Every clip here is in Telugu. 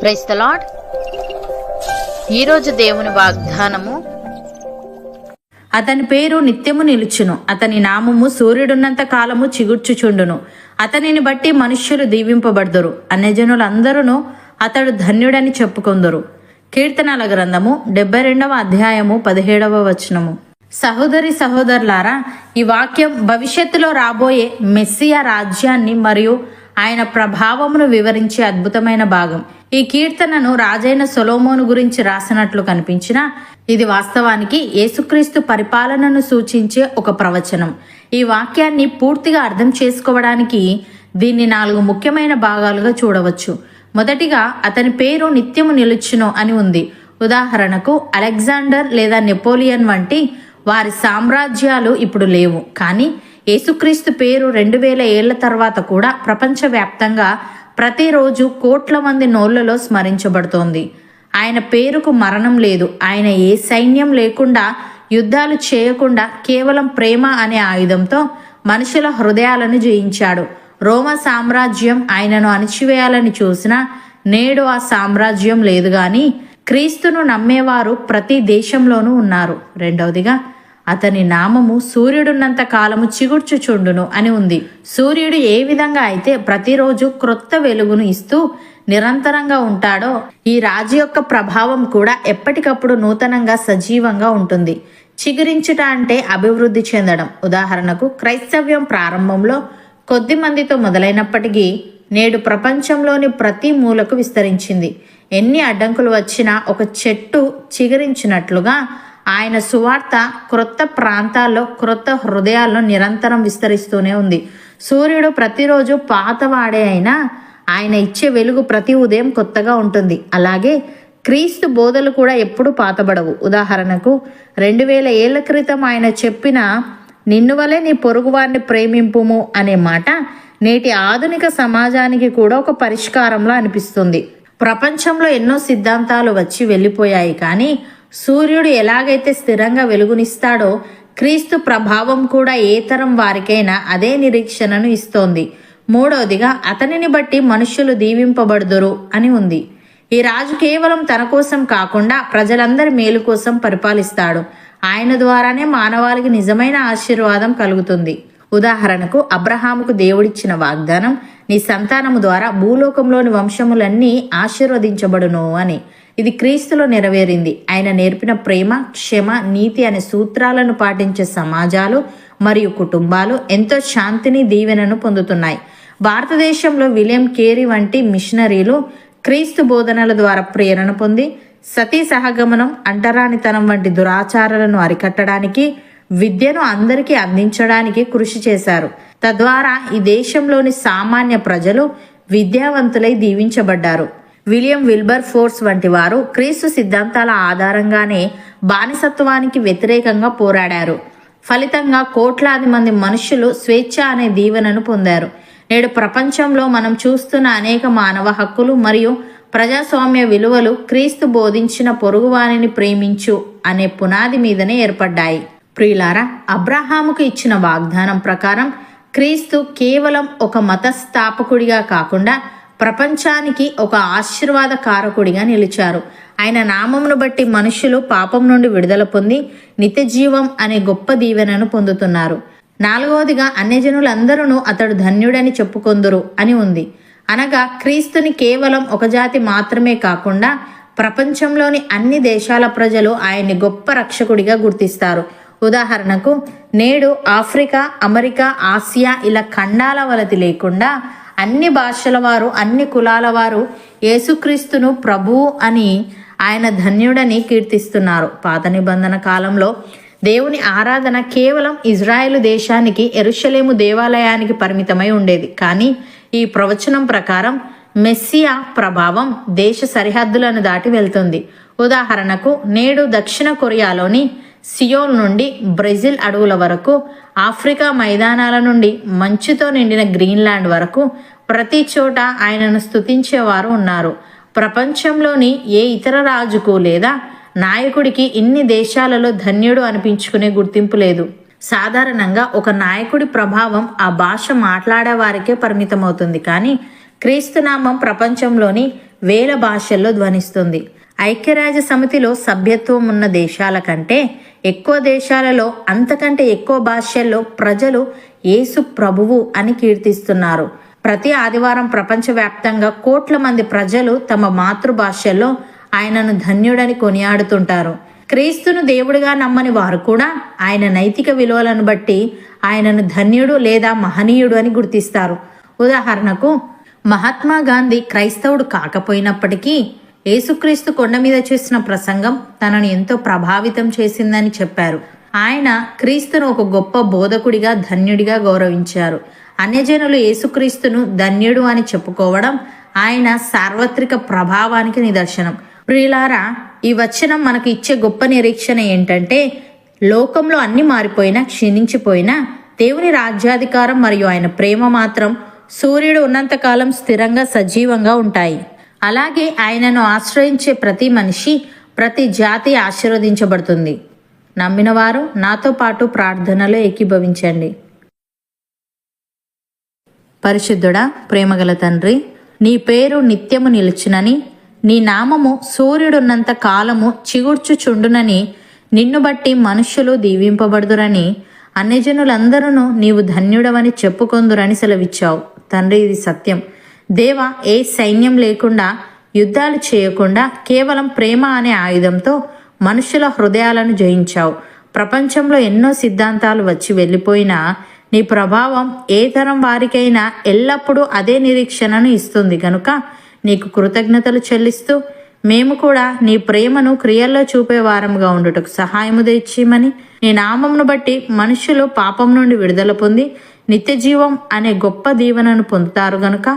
Praise the lord. ఈరోజు దేవుని వాగ్దానము, అతని పేరు నిత్యము నిలుచును, అతని నామము సూర్యుడున్నంత కాలము చిగుర్చుచుండును. అతనిని బట్టి మనుష్యులు దీవింపబడుదురు, అన్యజనులందరూ అతడు ధన్యుడని చెప్పుకొందురు. కీర్తనల గ్రంథము 72వ అధ్యాయము 17వ వచనము. సహోదరి సహోదరులారా, ఈ వాక్యం భవిష్యత్తులో రాబోయే మెస్సియా రాజ్యాన్ని మరియు ఆయన ప్రభావమును వివరించే అద్భుతమైన భాగం. ఈ కీర్తనను రాజైన సొలొమోను గురించి రాసినట్లు కనిపించినా ఇది వాస్తవానికి యేసుక్రీస్తు పరిపాలనను సూచించే ఒక ప్రవచనం. ఈ వాక్యాన్ని పూర్తిగా అర్థం చేసుకోవడానికి దీన్ని 4 ముఖ్యమైన భాగాలుగా చూడవచ్చు. మొదటిగా, అతని పేరు నిత్యము నిలుచును అని ఉంది. ఉదాహరణకు, అలెగ్జాండర్ లేదా నెపోలియన్ వంటి వారి సామ్రాజ్యాలు ఇప్పుడు లేవు, కానీ యేసుక్రీస్తు పేరు 2000 ఏళ్ల తర్వాత కూడా ప్రపంచవ్యాప్తంగా ప్రతిరోజు కోట్ల మంది నోళ్లలో స్మరించబడుతోంది. ఆయన పేరుకు మరణం లేదు. ఆయన ఏ సైన్యం లేకుండా, యుద్ధాలు చేయకుండా కేవలం ప్రేమ అనే ఆయుధంతో మనుషుల హృదయాలను జయించాడు. రోమా సామ్రాజ్యం ఆయనను అణిచివేయాలని చూసినా నేడు ఆ సామ్రాజ్యం లేదు, గాని క్రీస్తును నమ్మేవారు ప్రతి దేశంలోనూ ఉన్నారు. రెండవదిగా, అతని నామము సూర్యుడున్నంత కాలము చిగుర్చుచుండును అని ఉంది. సూర్యుడు ఏ విధంగా అయితే ప్రతిరోజు క్రొత్త వెలుగును ఇస్తూ నిరంతరంగా ఉంటాడో, ఈ రాజు యొక్క ప్రభావం కూడా ఎప్పటికప్పుడు నూతనంగా సజీవంగా ఉంటుంది. చిగురించుట అంటే అభివృద్ధి చెందడం. ఉదాహరణకు, క్రైస్తవ్యం ప్రారంభంలో కొద్ది మందితో మొదలైనప్పటికీ నేడు ప్రపంచంలోని ప్రతి మూలకు విస్తరించింది. ఎన్ని అడ్డంకులు వచ్చినా ఒక చెట్టు చిగురించినట్లుగా ఆయన సువార్త క్రొత్త ప్రాంతాల్లో, క్రొత్త హృదయాల్లో నిరంతరం విస్తరిస్తూనే ఉంది. సూర్యుడు ప్రతిరోజు పాతవాడే అయినా ఆయన ఇచ్చే వెలుగు ప్రతి ఉదయం కొత్తగా ఉంటుంది. అలాగే క్రీస్తు బోధలు కూడా ఎప్పుడు పాతబడవు. ఉదాహరణకు, 2000 ఏళ్ల క్రితం ఆయన చెప్పిన నిన్ను వలె నీ పొరుగువారిని ప్రేమింపుము అనే మాట నేటి ఆధునిక సమాజానికి కూడా ఒక పరిష్కారంలా అనిపిస్తుంది. ప్రపంచంలో ఎన్నో సిద్ధాంతాలు వచ్చి వెళ్ళిపోయాయి, కానీ సూర్యుడు ఎలాగైతే స్థిరంగా వెలుగునిస్తాడో, క్రీస్తు ప్రభావం కూడా ఏ తరం వారికైనా అదే నిరీక్షణను ఇస్తోంది. మూడవదిగా, అతనిని బట్టి మనుష్యులు దీవింపబడుదురు అని ఉంది. ఈ రాజు కేవలం తన కోసం కాకుండా ప్రజలందరి మేలు కోసం పరిపాలిస్తాడు. ఆయన ద్వారానే మానవాళికి నిజమైన ఆశీర్వాదం కలుగుతుంది. ఉదాహరణకు, అబ్రహాముకు దేవుడిచ్చిన వాగ్దానం, నీ సంతానము ద్వారా భూలోకంలోని వంశములన్నీ ఆశీర్వదించబడును అని. ఇది క్రీస్తులో నెరవేరింది. ఆయన నేర్పిన ప్రేమ, క్షమ, నీతి అనే సూత్రాలను పాటించే సమాజాలు మరియు కుటుంబాలు ఎంతో శాంతిని, దీవెనను పొందుతున్నాయి. భారతదేశంలో విలియం కేరీ వంటి మిషనరీలు క్రీస్తు బోధనల ద్వారా ప్రేరణ పొంది సతీ సహగమనం, అంటరానితనం వంటి దురాచారాలను అరికట్టడానికి, విద్యను అందరికీ అందించడానికి కృషి చేశారు. తద్వారా ఈ దేశంలోని సామాన్య ప్రజలు విద్యావంతులై దీవించబడ్డారు. విలియం విల్బర్ ఫోర్స్ వంటి వారు క్రీస్తు సిద్ధాంతాల ఆధారంగానే బానిసత్వానికి వ్యతిరేకంగా పోరాడారు. ఫలితంగా కోట్లాది మంది మనుషులు స్వేచ్ఛ అనే దీవెనను పొందారు. నేడు ప్రపంచంలో మనం చూస్తున్న అనేక మానవ హక్కులు మరియు ప్రజాస్వామ్య విలువలు క్రీస్తు బోధించిన పొరుగువారిని ప్రేమించు అనే పునాది మీదనే ఏర్పడ్డాయి. ప్రియులారా, అబ్రహాముకు ఇచ్చిన వాగ్దానం ప్రకారం క్రీస్తు కేవలం ఒక మత స్థాపకుడిగా కాకుండా ప్రపంచానికి ఒక ఆశీర్వాద కారకుడిగా నిలిచారు. ఆయన నామమును బట్టి మనుషులు పాపం నుండి విడుదల పొంది నిత్య జీవం అనే గొప్ప దీవెనను పొందుతున్నారు. నాలుగవదిగా, అన్యజనులందరూ అతడు ధన్యుడని చెప్పుకొందురు అని ఉంది. అనగా క్రీస్తుని కేవలం ఒక జాతి మాత్రమే కాకుండా ప్రపంచంలోని అన్ని దేశాల ప్రజలు ఆయన్ని గొప్ప రక్షకుడిగా గుర్తిస్తారు. ఉదాహరణకు, నేడు ఆఫ్రికా, అమెరికా, ఆసియా ఇలా ఖండాల వలతి లేకుండా అన్ని భాషల వారు, అన్ని కులాల వారు యేసుక్రీస్తును ప్రభువు అని, ఆయన ధన్యుడని కీర్తిస్తున్నారు. పాత నిబంధన కాలంలో దేవుని ఆరాధన కేవలం ఇజ్రాయేలు దేశానికి, యెరూషలేము దేవాలయానికి పరిమితమై ఉండేది. కానీ ఈ ప్రవచనం ప్రకారం మెస్సియా ప్రభావం దేశ సరిహద్దులను దాటి వెళ్తుంది. ఉదాహరణకు, నేడు దక్షిణ కొరియాలోని సియోల్ నుండి బ్రెజిల్ అడవుల వరకు, ఆఫ్రికా మైదానాల నుండి మంచుతో నిండిన గ్రీన్లాండ్ వరకు ప్రతి చోట ఆయనను స్తుతించేవారు ఉన్నారు. ప్రపంచంలోని ఏ ఇతర రాజుకు లేదా నాయకుడికి ఇన్ని దేశాలలో ధన్యుడు అనిపించుకునే గుర్తింపు లేదు. సాధారణంగా ఒక నాయకుడి ప్రభావం ఆ భాష మాట్లాడే వారికే పరిమితమవుతుంది, కానీ క్రీస్తునామం ప్రపంచంలోని వేల భాషల్లో ధ్వనిస్తుంది. ఐక్యరాజ్య సమితిలో సభ్యత్వం ఉన్న దేశాల కంటే ఎక్కువ దేశాలలో, అంతకంటే ఎక్కువ భాషల్లో ప్రజలు యేసు ప్రభువు అని కీర్తిస్తున్నారు. ప్రతి ఆదివారం ప్రపంచవ్యాప్తంగా కోట్ల మంది ప్రజలు తమ మాతృభాషల్లో ఆయనను ధన్యుడని కొనియాడుతుంటారు. క్రీస్తును దేవుడిగా నమ్మని వారు కూడా ఆయన నైతిక విలువలను బట్టి ఆయనను ధన్యుడు లేదా మహనీయుడు అని గుర్తిస్తారు. ఉదాహరణకు, మహాత్మా గాంధీ క్రైస్తవుడు కాకపోయినప్పటికీ యేసుక్రీస్తు కొండ మీద చేసిన ప్రసంగం తనను ఎంతో ప్రభావితం చేసిందని చెప్పారు. ఆయన క్రీస్తును ఒక గొప్ప బోధకుడిగా, ధన్యుడిగా గౌరవించారు. అన్యజనులు యేసుక్రీస్తును ధన్యుడు అని చెప్పుకోవడం ఆయన సార్వత్రిక ప్రభావానికి నిదర్శనం. ప్రియులారా, ఈ వచనం మనకు ఇచ్చే గొప్ప నిరీక్షణ ఏంటంటే, లోకంలో అన్ని మారిపోయినా, క్షీణించిపోయినా దేవుని రాజ్యాధికారం మరియు ఆయన ప్రేమ మాత్రం సూర్యుడు ఉన్నంతకాలం స్థిరంగా సజీవంగా ఉంటాయి. అలాగే ఆయనను ఆశ్రయించే ప్రతి మనిషి, ప్రతి జాతి ఆశీర్వదించబడుతుంది. నమ్మిన వారు నాతో పాటు ప్రార్థనలో ఏకీభవించండి. పరిశుద్ధుడా, ప్రేమగల తండ్రి, నీ పేరు నిత్యము నిలుచునని, నీ నామము సూర్యుడున్నంత కాలము చిగుర్చుచుండునని, నిన్ను బట్టి మనుష్యులు దీవింపబడుదురని, అన్యజనులందరూ నీవు ధన్యుడవని చెప్పుకొందురని సెలవిచ్చావు. తండ్రి, ఇది సత్యం. దేవా, ఏ సైన్యం లేకుండా, యుద్ధాలు చేయకుండా కేవలం ప్రేమ అనే ఆయుధంతో మనుషుల హృదయాలను జయించావు. ప్రపంచంలో ఎన్నో సిద్ధాంతాలు వచ్చి వెళ్ళిపోయినా నీ ప్రభావం ఏ తరం వారికైనా ఎల్లప్పుడూ అదే నిరీక్షణను ఇస్తుంది. కనుక నీకు కృతజ్ఞతలు చెల్లిస్తూ మేము కూడా నీ ప్రేమను క్రియల్లో చూపే వారముగా ఉండుటకు సహాయము తెచ్చిమని, నీ నామమును బట్టి మనుషులు పాపం నుండి విడుదల పొంది నిత్య జీవం అనే గొప్ప దీవెనను పొందుతారు. గనుక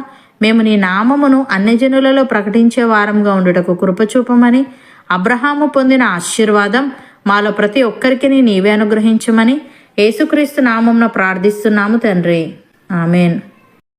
మేము నీ నామమును అన్యజనులలో ప్రకటించే వారంగా ఉండుటకు కృపచూపమని, అబ్రహాము పొందిన ఆశీర్వాదం మాలో ప్రతి ఒక్కరికి నీవే అనుగ్రహించమని యేసుక్రీస్తు నామమున ప్రార్థిస్తున్నాము తండ్రి. ఆమెన్.